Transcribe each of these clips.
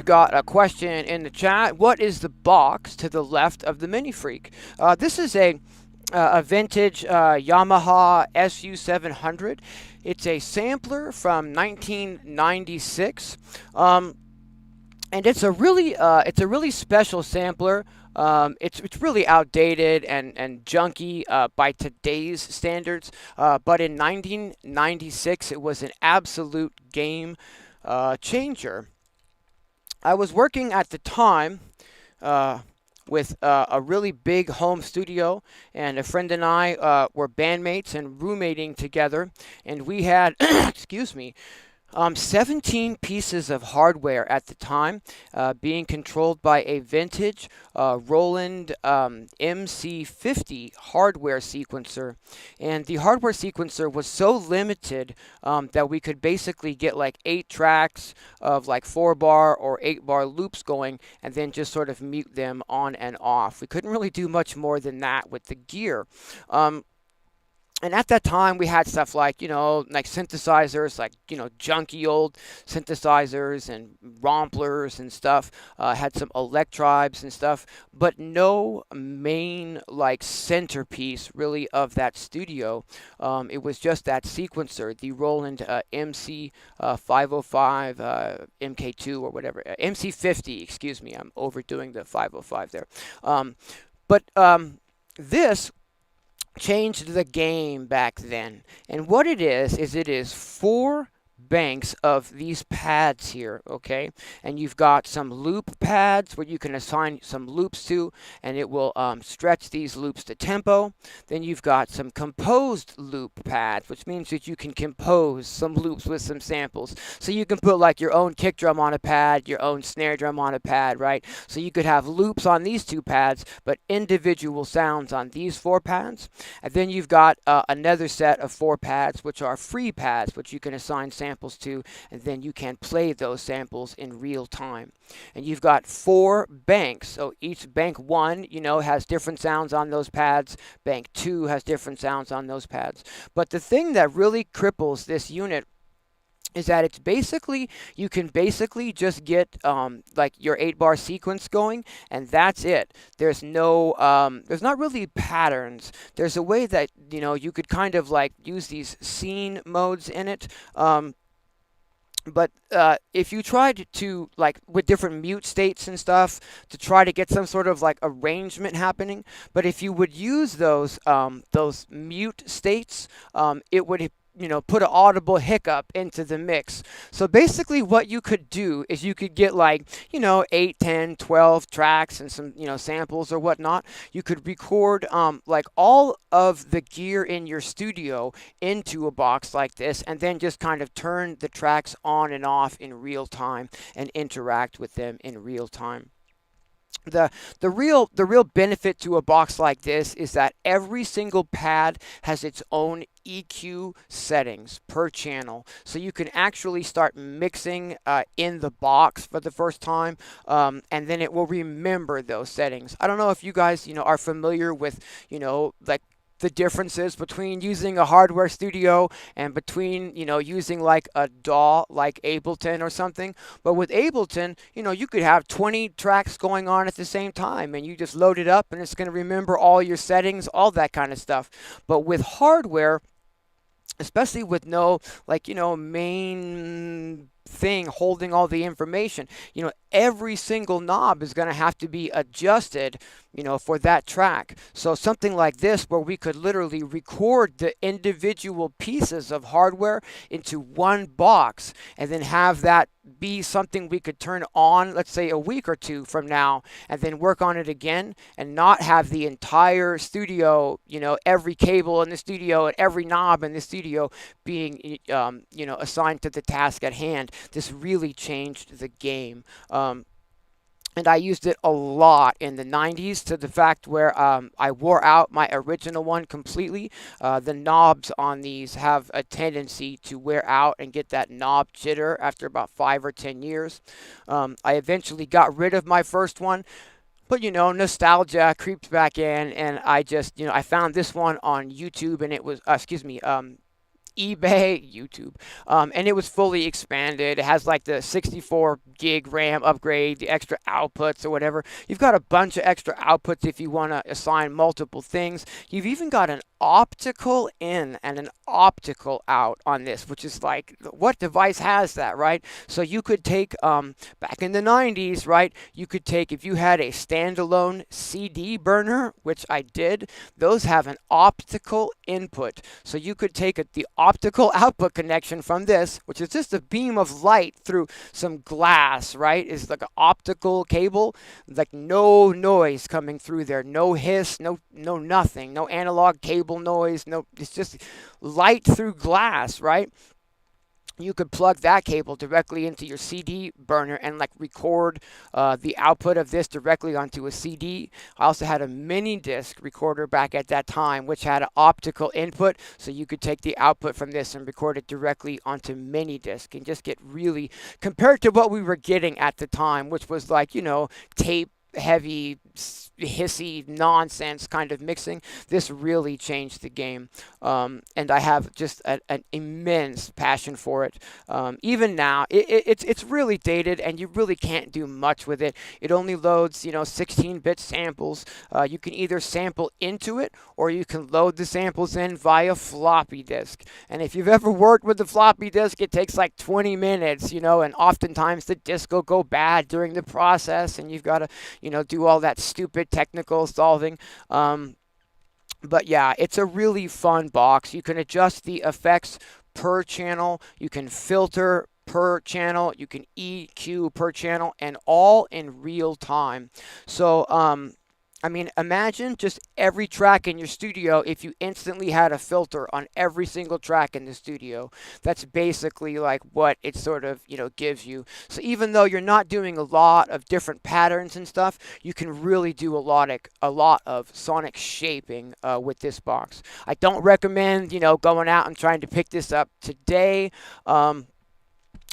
we've got a question in the chat. What is the box to the left of the Mini Freak? This is a vintage Yamaha SU700. It's a sampler from 1996. And it's a really special sampler. It's really outdated and junky by today's standards. But in 1996, it was an absolute game changer. I was working at the time uh, with a really big home studio, and a friend and I were bandmates and roommating together, and we had, excuse me, 17 pieces of hardware at the time, being controlled by a vintage Roland MC50 hardware sequencer. And the hardware sequencer was so limited that we could basically get like 8 tracks of like 4-bar or 8-bar loops going and then just sort of mute them on and off. We couldn't really do much more than that with the gear. And at that time, we had stuff like, like synthesizers, like, junky old synthesizers and romplers and stuff. Had some electribes and stuff, but no main, like, centerpiece, really, of that studio. It was just that sequencer, the Roland MC 505 MK2 or whatever. MC50, excuse me, I'm overdoing the 505 there. But this changed the game back then. And what it is it is 4 banks of these pads here, okay? And you've got some loop pads where you can assign some loops to, and it will stretch these loops to tempo. Then you've got some composed loop pads, which means that you can compose some loops with some samples. So you can put like your own kick drum on a pad, your own snare drum on a pad, right? So you could have loops on these 2 pads, but individual sounds on these 4 pads. And then you've got another set of 4 pads, which are free pads, which you can assign samples to, and then you can play those samples in real time. And you've got 4 banks, so each bank 1, has different sounds on those pads. Bank 2 has different sounds on those pads. But the thing that really cripples this unit is that you can basically just get like your 8-bar sequence going, and that's it. There's not really patterns. There's a way that you could kind of like use these scene modes in it. But if you tried to, like, with different mute states and stuff, to try to get some sort of, like, arrangement happening, but if you would use those mute states, it would put an audible hiccup into the mix. So basically what you could do is you could get like, 8, 10, 12 tracks and some, samples or whatnot. You could record like all of the gear in your studio into a box like this, and then just kind of turn the tracks on and off in real time and interact with them in real time. The real benefit to a box like this is that every single pad has its own EQ settings per channel, so you can actually start mixing in the box for the first time, and then it will remember those settings. I don't know if you guys are familiar with like the differences between using a hardware studio and between using like a DAW like Ableton or something. But with Ableton, you could have 20 tracks going on at the same time, and you just load it up and it's going to remember all your settings, all that kind of stuff. But with hardware, especially with no main thing holding all the information, every single knob is going to have to be adjusted for that track. So something like this, where we could literally record the individual pieces of hardware into one box and then have that be something we could turn on, let's say a week or 2 from now, and then work on it again, and not have the entire studio, every cable in the studio and every knob in the studio being assigned to the task at hand. This really changed the game. And I used it a lot in the 90s, to the fact where I wore out my original one completely. The knobs on these have a tendency to wear out and get that knob jitter after about 5 or 10 years. I eventually got rid of my first one, but nostalgia creeps back in, and I just I found this one on YouTube, and it was eBay, YouTube, and it was fully expanded. It has like the 64 gig RAM upgrade, the extra outputs or whatever. You've got a bunch of extra outputs if you want to assign multiple things. You've even got an optical in and an optical out on this, which is like, what device has that, right? So you could take, back in the 90s, right, you could take, if you had a standalone CD burner, which I did, those have an optical input. So you could take the optical output connection from this, which is just a beam of light through some glass, right? It's like an optical cable, like no noise coming through there, no hiss, no nothing, no analog cable noise, no, it's just light through glass, right? You could plug that cable directly into your CD burner and like record the output of this directly onto a CD. I also had a mini disc recorder back at that time, which had an optical input, so you could take the output from this and record it directly onto mini disc and just get really, compared to what we were getting at the time, which was like, you know, tape heavy, hissy nonsense kind of mixing. This really changed the game, and I have just an immense passion for it. Even now, it's really dated, and you really can't do much with it. It only loads, you know, 16-bit samples. You can either sample into it, or you can load the samples in via floppy disk. And if you've ever worked with the floppy disk, it takes like 20 minutes, you know, and oftentimes the disk will go bad during the process, and you've got to, you know, do all that stupid technical solving. But yeah, it's a really fun box. You can adjust the effects per channel. You can filter per channel. You can EQ per channel, and all in real time. So, I mean, imagine just every track in your studio if you instantly had a filter on every single track in the studio. That's basically like what it sort of, you know, gives you. So even though you're not doing a lot of different patterns and stuff, you can really do a lot of sonic shaping with this box. I don't recommend, you know, going out and trying to pick this up today.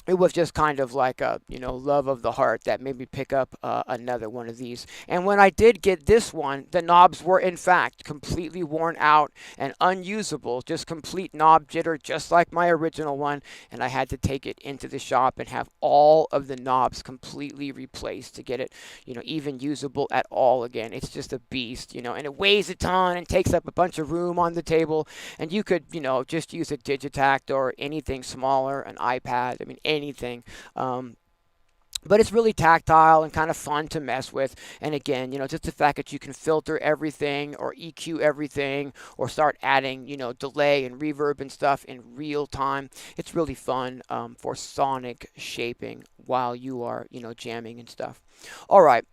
It was just kind of like a, you know, love of the heart that made me pick up another one of these. And when I did get this one, the knobs were in fact completely worn out and unusable, just complete knob jitter, just like my original one. And I had to take it into the shop and have all of the knobs completely replaced to get it, you know, even usable at all again. It's just a beast, you know, and it weighs a ton and takes up a bunch of room on the table. And you could, you know, just use a Digitact or anything smaller, an iPad, I mean, anything. But it's really tactile and kind of fun to mess with. And again, you know, just the fact that you can filter everything or EQ everything or start adding, you know, delay and reverb and stuff in real time. It's really fun for sonic shaping while you are, you know, jamming and stuff. All right.